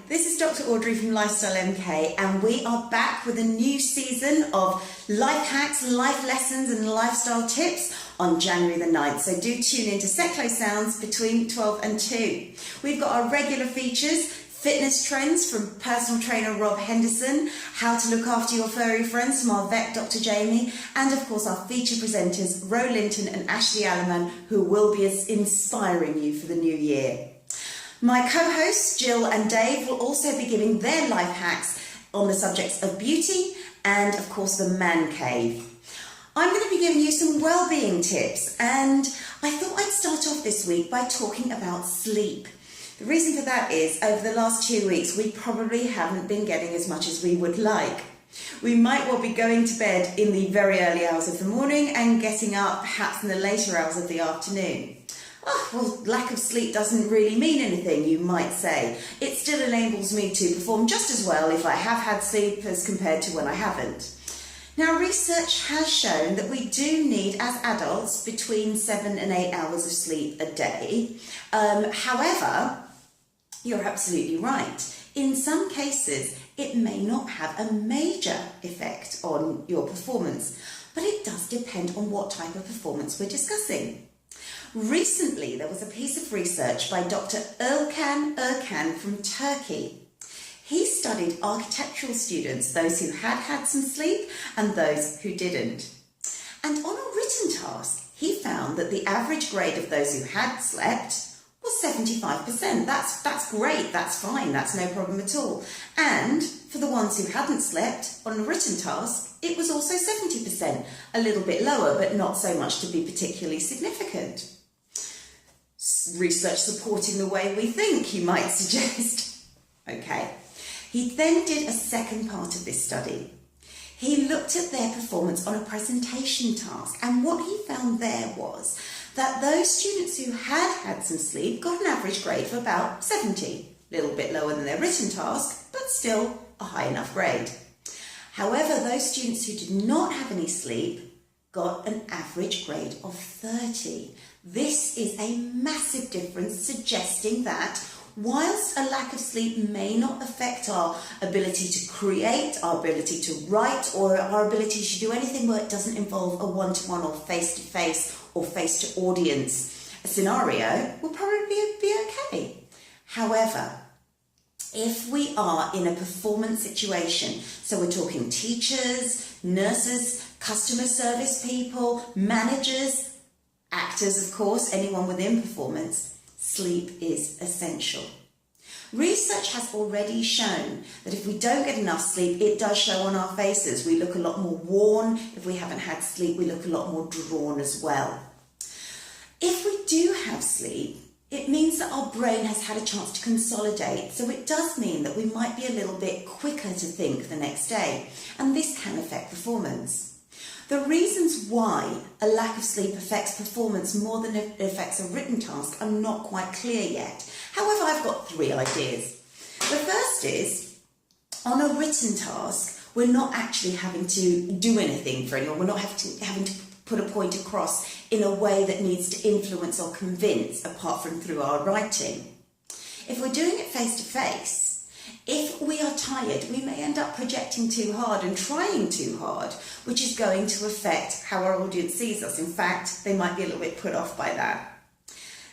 this is Dr. Audrey from Lifestyle MK, and we are back with a new season of life hacks, life lessons and lifestyle tips on January the 9th. So do tune into Secklow Sounds between 12 and 2. We've got our regular features, fitness trends from personal trainer Rob Henderson, how to look after your furry friends from our vet Dr. Jamie, and of course our feature presenters Ro Linton and Ashley Alleman, who will be inspiring you for the new year. My co-hosts Jill and Dave will also be giving their life hacks on the subjects of beauty and of course the man cave. I'm going to be giving you some well-being tips, and I thought I'd start off this week by talking about sleep. The reason for that is over the last 2 weeks we probably haven't been getting as much as we would like. We might well be going to bed in the very early hours of the morning and getting up perhaps in the later hours of the afternoon. Oh, well, lack of sleep doesn't really mean anything, you might say. It still enables me to perform just as well if I have had sleep as compared to when I haven't. Now, research has shown that we do need, as adults, between 7 and 8 hours of sleep a day. However, you're absolutely right. In some cases, it may not have a major effect on your performance, but it does depend on what type of performance we're discussing. Recently, there was a piece of research by Dr. Erkan from Turkey. He studied architectural students, those who had had some sleep and those who didn't. And on a written task, he found that the average grade of those who had slept was 75%. That's great, that's fine, that's no problem at all. And for the ones who hadn't slept on a written task, it was also 70%, a little bit lower, but not so much to be particularly significant. Research supporting the way we think, you might suggest. Okay. He then did a second part of this study. He looked at their performance on a presentation task, and what he found there was that those students who had had some sleep got an average grade of about 70, a little bit lower than their written task, but still a high enough grade. However, those students who did not have any sleep got an average grade of 30. This is a massive difference, suggesting that whilst a lack of sleep may not affect our ability to create, our ability to write, or our ability to do anything where it doesn't involve a one-to-one or face-to-face or face-to-audience scenario, we'll probably be okay. However, if we are in a performance situation, so we're talking teachers, nurses, customer service people, managers, actors, of course, anyone within performance, sleep is essential. Research has already shown that if we don't get enough sleep, it does show on our faces. We look a lot more worn. If we haven't had sleep, we look a lot more drawn as well. If we do have sleep, it means that our brain has had a chance to consolidate, so it does mean that we might be a little bit quicker to think the next day, and this can affect performance. The reasons why a lack of sleep affects performance more than it affects a written task are not quite clear yet. However, I've got 3 ideas. The first is, on a written task, we're not actually having to do anything for anyone. We're not having to put a point across in a way that needs to influence or convince, apart from through our writing. If we're doing it face to face, if we are tired, we may end up projecting too hard and trying too hard, which is going to affect how our audience sees us. In fact, they might be a little bit put off by that.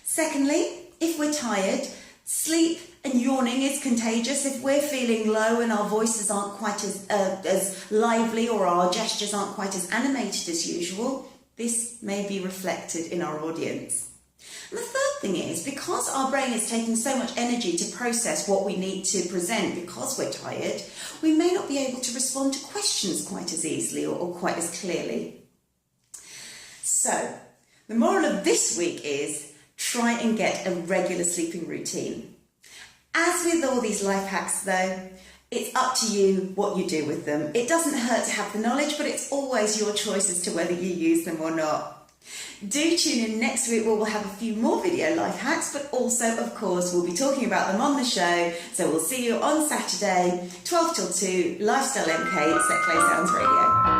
Secondly, if we're tired, sleep and yawning is contagious. If we're feeling low and our voices aren't quite as lively, or our gestures aren't quite as animated as usual, this may be reflected in our audience. And the third thing is, because our brain is taking so much energy to process what we need to present because we're tired, we may not be able to respond to questions quite as easily or quite as clearly. So, the moral of this week is, try and get a regular sleeping routine. As with all these life hacks though, it's up to you what you do with them. It doesn't hurt to have the knowledge, but it's always your choice as to whether you use them or not. Do tune in next week where we'll have a few more video life hacks, but also, of course, we'll be talking about them on the show. So we'll see you on Saturday, 12 till 2, Lifestyle MK, Secklow Sounds Radio.